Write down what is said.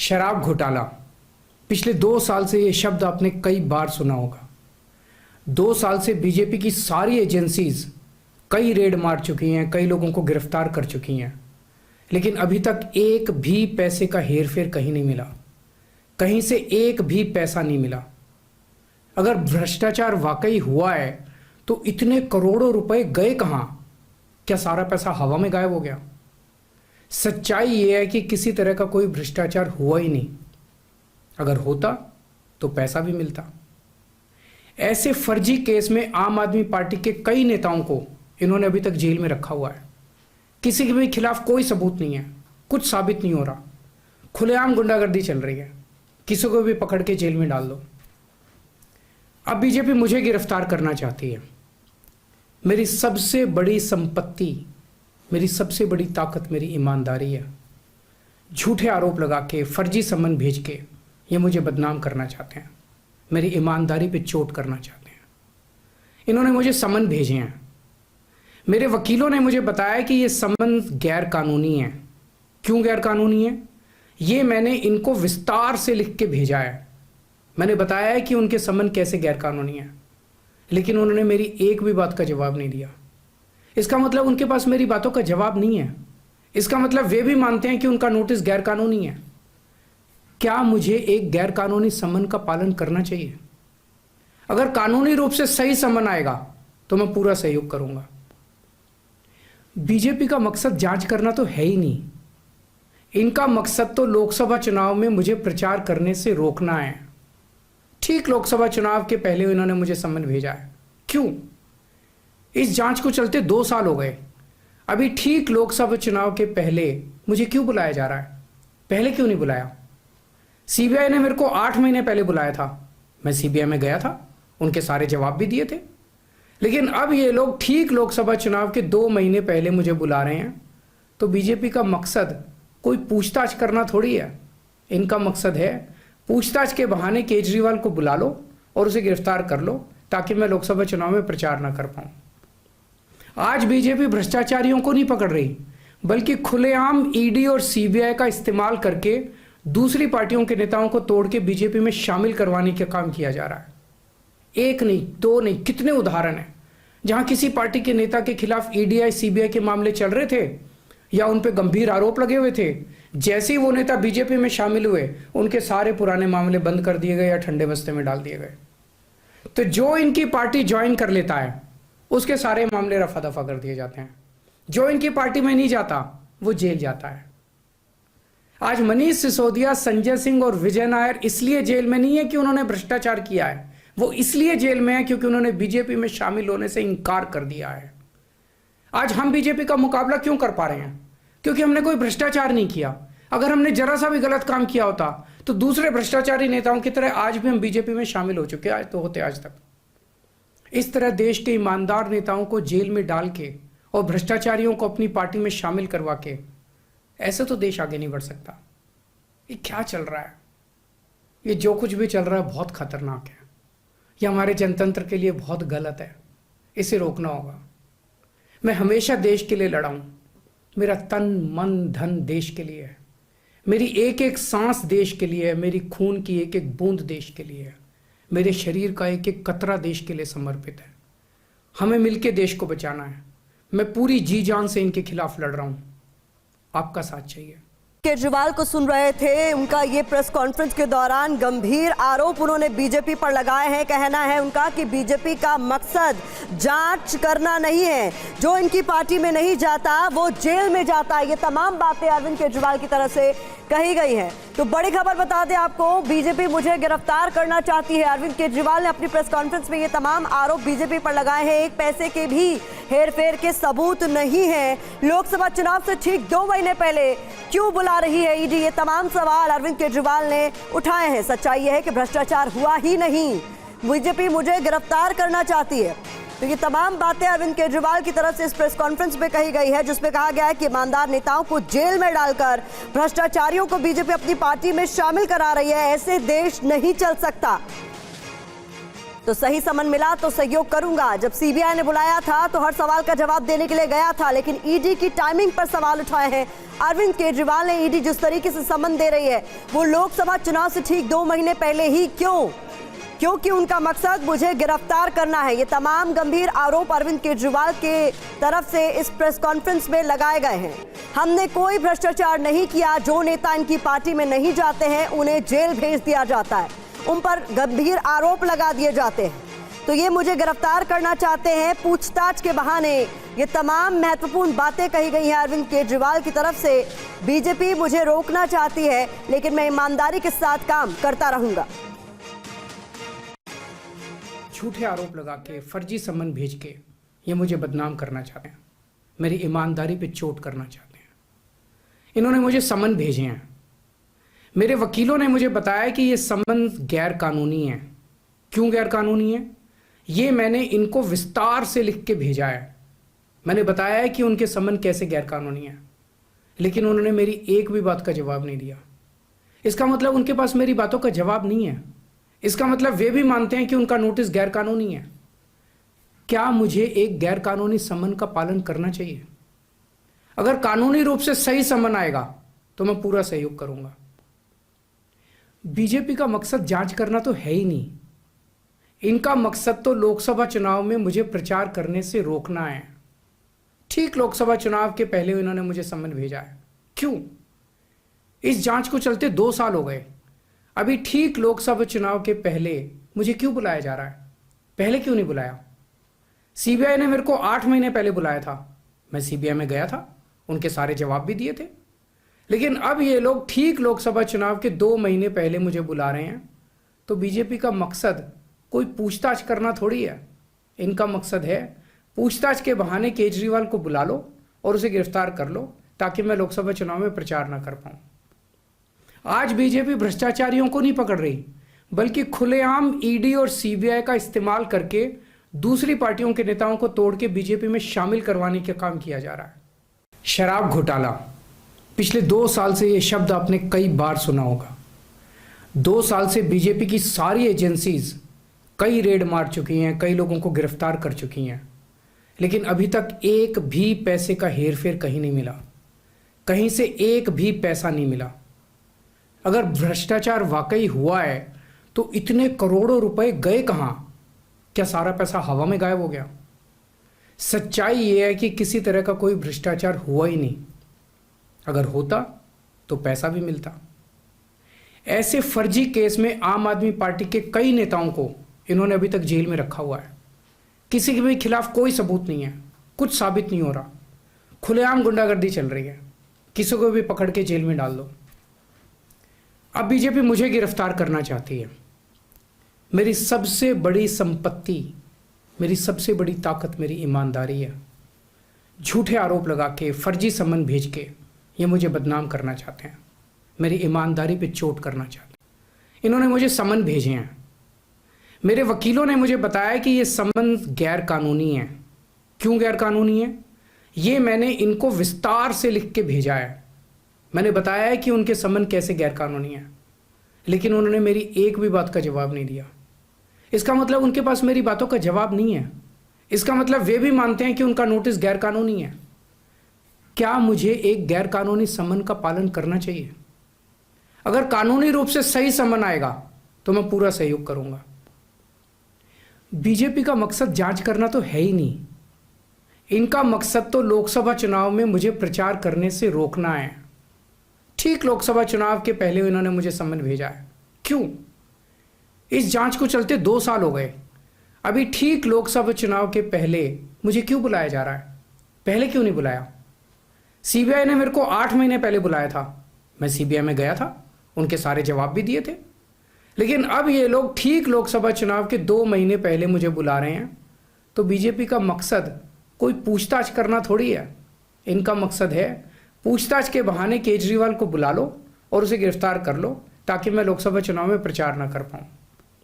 शराब घोटाला। पिछले 2 साल से ये शब्द आपने कई बार सुना होगा। 2 साल से बीजेपी की सारी एजेंसीज कई रेड मार चुकी हैं, कई लोगों को गिरफ्तार कर चुकी हैं, लेकिन अभी तक एक भी पैसे का हेरफेर कहीं नहीं मिला, कहीं से एक भी पैसा नहीं मिला। अगर भ्रष्टाचार वाकई हुआ है तो इतने करोड़ों रुपए गए कहाँ? क्या सारा पैसा हवा में गायब हो गया? सच्चाई ये है कि किसी तरह का कोई भ्रष्टाचार हुआ ही नहीं। अगर होता तो पैसा भी मिलता। ऐसे फर्जी केस में आम आदमी पार्टी के कई नेताओं को इन्होंने अभी तक जेल में रखा हुआ है। किसी के भी खिलाफ कोई सबूत नहीं है, कुछ साबित नहीं हो रहा, खुलेआम गुंडागर्दी चल रही है, किसी को भी पकड़ के जेल में डाल दो। अब बीजेपी मुझे गिरफ्तार करना चाहती है। मेरी सबसे बड़ी संपत्ति, मेरी सबसे बड़ी ताकत मेरी ईमानदारी है। झूठे आरोप लगा के, फर्जी सम्मन भेज के ये मुझे बदनाम करना चाहते हैं, मेरी ईमानदारी पे चोट करना चाहते हैं। इन्होंने मुझे सम्मन भेजे हैं। मेरे वकीलों ने मुझे बताया कि ये सम्मन गैर कानूनी है। क्यों गैर कानूनी है? ये मैंने इनको विस्तार से लिख के भेजा है। मैंने बताया है कि उनके सम्मन कैसे गैर कानूनी है, लेकिन उन्होंने मेरी एक भी बात का जवाब नहीं दिया। इसका मतलब उनके पास मेरी बातों का जवाब नहीं है। इसका मतलब वे भी मानते हैं कि उनका नोटिस गैर कानूनी है। क्या मुझे एक गैर कानूनी सम्मन का पालन करना चाहिए? अगर कानूनी रूप से सही सम्मन आएगा तो मैं पूरा सहयोग करूंगा। बीजेपी का मकसद जांच करना तो है ही नहीं। इनका मकसद तो लोकसभा चुनाव में मुझे प्रचार करने से रोकना है। ठीक लोकसभा चुनाव के पहले इन्होंने मुझे सम्मन भेजा है। क्यों? इस जांच को चलते 2 साल हो गए। अभी ठीक लोकसभा चुनाव के पहले मुझे क्यों बुलाया जा रहा है? पहले क्यों नहीं बुलाया? सीबीआई ने मेरे को 8 महीने पहले बुलाया था। मैं सीबीआई में गया था, उनके सारे जवाब भी दिए थे। लेकिन अब ये लोग ठीक लोकसभा चुनाव के 2 महीने पहले मुझे बुला रहे हैं। तो बीजेपी का मकसद कोई पूछताछ करना थोड़ी है। इनका मकसद है पूछताछ के बहाने केजरीवाल को बुला लो और उसे गिरफ्तार कर लो, ताकि मैं लोकसभा चुनाव में प्रचार ना कर पाऊं। आज बीजेपी भ्रष्टाचारियों को नहीं पकड़ रही, बल्कि खुलेआम ईडी और सीबीआई का इस्तेमाल करके दूसरी पार्टियों के नेताओं को तोड़ के बीजेपी में शामिल करवाने का काम किया जा रहा है। एक नहीं, 2 नहीं, कितने उदाहरण हैं जहां किसी पार्टी के नेता के खिलाफ ईडी सीबीआई के मामले चल रहे थे या उन पे गंभीर आरोप लगे हुए थे। जैसे ही वो नेता बीजेपी में शामिल हुए, उनके सारे पुराने मामले बंद कर दिए गए या ठंडे बस्ते में डाल दिए गए। तो जो इनकी पार्टी ज्वाइन कर लेता है उसके सारे मामले रफा दफा कर दिए जाते हैं। जो इनकी पार्टी में नहीं जाता वो जेल जाता है। आज मनीष सिसोदिया, संजय सिंह और विजय नायर इसलिए जेल में नहीं है कि उन्होंने भ्रष्टाचार किया है, वो इसलिए जेल में है क्योंकि उन्होंने बीजेपी में शामिल होने से इनकार कर दिया है। आज हम बीजेपी का मुकाबला क्यों कर पा रहे हैं? क्योंकि हमने कोई भ्रष्टाचार नहीं किया। अगर हमने जरा सा भी गलत काम किया होता तो दूसरे भ्रष्टाचारी नेताओं की तरह आज भी हम बीजेपी में शामिल हो चुके आज तो होते आज तक। इस तरह देश के ईमानदार नेताओं को जेल में डाल के और भ्रष्टाचारियों को अपनी पार्टी में शामिल करवा के ऐसे तो देश आगे नहीं बढ़ सकता। ये क्या चल रहा है? ये जो कुछ भी चल रहा है बहुत खतरनाक है। ये हमारे जनतंत्र के लिए बहुत गलत है। इसे रोकना होगा। मैं हमेशा देश के लिए लड़ा हूं। मेरा तन मन धन देश के लिए है। मेरी एक एक सांस देश के लिए है। मेरी खून की एक एक बूंद देश के लिए है। मेरे शरीर का एक एक कतरा देश के लिए समर्पित है। हमें मिलकर देश को बचाना है। मैं पूरी जी जान से इनके खिलाफ लड़ रहा हूं। आपका साथ चाहिए। केजरीवाल को सुन रहे थे। उनका ये प्रेस कॉन्फ्रेंस के दौरान गंभीर आरोप उन्होंने बीजेपी पर लगाए हैं। कहना है उनका कि बीजेपी का मकसद जांच करना नहीं है, जो इनकी पार्टी में नहीं जाता वो जेल में जाता है। ये तमाम बातें अरविंद केजरीवाल की तरफ से कही गई है। तो बड़ी खबर बता दें आपको, बीजेपी मुझे गिरफ्तार करना चाहती है। अरविंद केजरीवाल ने अपनी प्रेस कॉन्फ्रेंस में ये तमाम आरोप बीजेपी पर लगाए हैं। एक पैसे के भी हेरफेर के सबूत नहीं है। लोकसभा चुनाव से ठीक 2 महीने पहले क्यों बुला रही है ईडी? ये तमाम सवाल अरविंद केजरीवाल ने उठाए हैं। सच्चाई यह है कि भ्रष्टाचार हुआ ही नहीं। बीजेपी मुझे गिरफ्तार करना चाहती है। तो ये तमाम बातें अरविंद केजरीवाल की तरफ से इस प्रेस कॉन्फ्रेंस में कही गई है, जिसमें कहा गया है कि ईमानदार नेताओं को जेल में डालकर भ्रष्टाचारियों को बीजेपी अपनी पार्टी में शामिल करा रही है। ऐसे देश नहीं चल सकता। तो सही समन मिला तो सहयोग करूंगा। जब सीबीआई ने बुलाया था तो हर सवाल का जवाब देने के लिए गया था, लेकिन ईडी की टाइमिंग पर सवाल उठाए हैं अरविंद केजरीवाल ने। ईडी जिस तरीके से समन दे रही है वो लोकसभा चुनाव से ठीक 2 महीने पहले ही क्यों? क्योंकि उनका मकसद मुझे गिरफ्तार करना है। ये तमाम गंभीर आरोप अरविंद केजरीवाल के तरफ से इस प्रेस कॉन्फ्रेंस में लगाए गए हैं। हमने कोई भ्रष्टाचार नहीं किया, जो नेता इनकी पार्टी में नहीं जाते हैं उन्हें जेल भेज दिया जाता है, उन पर गंभीर आरोप लगा दिए जाते हैं। तो ये मुझे गिरफ्तार करना चाहते हैं, पूछताछ के बहाने। ये तमाम महत्वपूर्ण बातें कही गई हैं अरविंद केजरीवाल की तरफ से। बीजेपी मुझे रोकना चाहती है, लेकिन मैं ईमानदारी के साथ काम करता रहूंगा। झूठे आरोप लगा के, फर्जी समन भेज के ये मुझे बदनाम करना चाहते हैं, मेरी ईमानदारी पे चोट करना चाहते हैं। इन्होंने मुझे समन भेजे हैं। मेरे वकीलों ने मुझे बताया कि ये समन गैर कानूनी है। क्यों गैर कानूनी है? ये मैंने इनको विस्तार से लिख के भेजा है। मैंने बताया है कि उनके समन कैसे गैर कानूनी है, लेकिन उन्होंने मेरी एक भी बात का जवाब नहीं दिया। इसका मतलब उनके पास मेरी बातों का जवाब नहीं है। इसका मतलब वे भी मानते हैं कि उनका नोटिस गैर कानूनी है। क्या मुझे एक गैर कानूनी समन का पालन करना चाहिए? अगर कानूनी रूप से सही समन आएगा तो मैं पूरा सहयोग करूंगा। बीजेपी का मकसद जांच करना तो है ही नहीं। इनका मकसद तो लोकसभा चुनाव में मुझे प्रचार करने से रोकना है। ठीक लोकसभा चुनाव के पहले इन्होंने मुझे समन भेजा है। क्यों? इस जांच को चलते 2 साल हो गए। अभी ठीक लोकसभा चुनाव के पहले मुझे क्यों बुलाया जा रहा है? पहले क्यों नहीं बुलाया? सीबीआई ने मेरे को 8 महीने पहले बुलाया था। मैं सीबीआई में गया था, उनके सारे जवाब भी दिए थे। लेकिन अब ये लोग ठीक लोकसभा चुनाव के 2 महीने पहले मुझे बुला रहे हैं। तो बीजेपी का मकसद कोई पूछताछ करना थोड़ी है। इनका मकसद है पूछताछ के बहाने केजरीवाल को बुला लो और उसे गिरफ्तार कर लो, ताकि मैं लोकसभा चुनाव में प्रचार ना कर पाऊं। आज बीजेपी भ्रष्टाचारियों को नहीं पकड़ रही, बल्कि खुलेआम ईडी और सीबीआई का इस्तेमाल करके दूसरी पार्टियों के नेताओं को तोड़ के बीजेपी में शामिल करवाने का काम किया जा रहा है। शराब घोटाला, पिछले 2 साल से ये शब्द आपने कई बार सुना होगा। 2 साल से बीजेपी की सारी एजेंसीज कई रेड मार चुकी हैं, कई लोगों को गिरफ्तार कर चुकी हैं, लेकिन अभी तक एक भी पैसे का हेरफेर कहीं नहीं मिला। कहीं से एक भी पैसा नहीं मिला। अगर भ्रष्टाचार वाकई हुआ है तो इतने करोड़ों रुपए गए कहां? क्या सारा पैसा हवा में गायब हो गया? सच्चाई यह है कि किसी तरह का कोई भ्रष्टाचार हुआ ही नहीं। अगर होता तो पैसा भी मिलता। ऐसे फर्जी केस में आम आदमी पार्टी के कई नेताओं को इन्होंने अभी तक जेल में रखा हुआ है। किसी के भी खिलाफ कोई सबूत नहीं है, कुछ साबित नहीं हो रहा। खुलेआम गुंडागर्दी चल रही है, किसी को भी पकड़ के जेल में डाल दो। अब बीजेपी मुझे गिरफ्तार करना चाहती है। मेरी सबसे बड़ी संपत्ति, मेरी सबसे बड़ी ताकत मेरी ईमानदारी है। झूठे आरोप लगा के, फर्जी समन भेज के ये मुझे बदनाम करना चाहते हैं, मेरी ईमानदारी पे चोट करना चाहते हैं। इन्होंने मुझे समन भेजे हैं। मेरे वकीलों ने मुझे बताया कि ये समन गैर कानूनी है। क्यों गैर कानूनी है? ये मैंने इनको विस्तार से लिख के भेजा है। मैंने बताया है कि उनके समन कैसे गैर कानूनी है, लेकिन उन्होंने मेरी एक भी बात का जवाब नहीं दिया। इसका मतलब उनके पास मेरी बातों का जवाब नहीं है। इसका मतलब वे भी मानते हैं कि उनका नोटिस गैर कानूनी है। क्या मुझे एक गैर कानूनी समन का पालन करना चाहिए? अगर कानूनी रूप से सही समन आएगा तो मैं पूरा सहयोग करूंगा। बीजेपी का मकसद जांच करना तो है ही नहीं। इनका मकसद तो लोकसभा चुनाव में मुझे प्रचार करने से रोकना है। ठीक लोकसभा चुनाव के पहले इन्होंने मुझे समन भेजा है। क्यों? इस जांच को चलते 2 साल हो गए। अभी ठीक लोकसभा चुनाव के पहले मुझे क्यों बुलाया जा रहा है? पहले क्यों नहीं बुलाया? सीबीआई ने मेरे को 8 महीने पहले बुलाया था। मैं सीबीआई में गया था, उनके सारे जवाब भी दिए थे। लेकिन अब ये लोग ठीक लोकसभा चुनाव के 2 महीने पहले मुझे बुला रहे हैं। तो बीजेपी का मकसद कोई पूछताछ करना थोड़ी है। इनका मकसद है पूछताछ के बहाने केजरीवाल को बुला लो और उसे गिरफ्तार कर लो, ताकि मैं लोकसभा चुनाव में प्रचार ना कर पाऊं।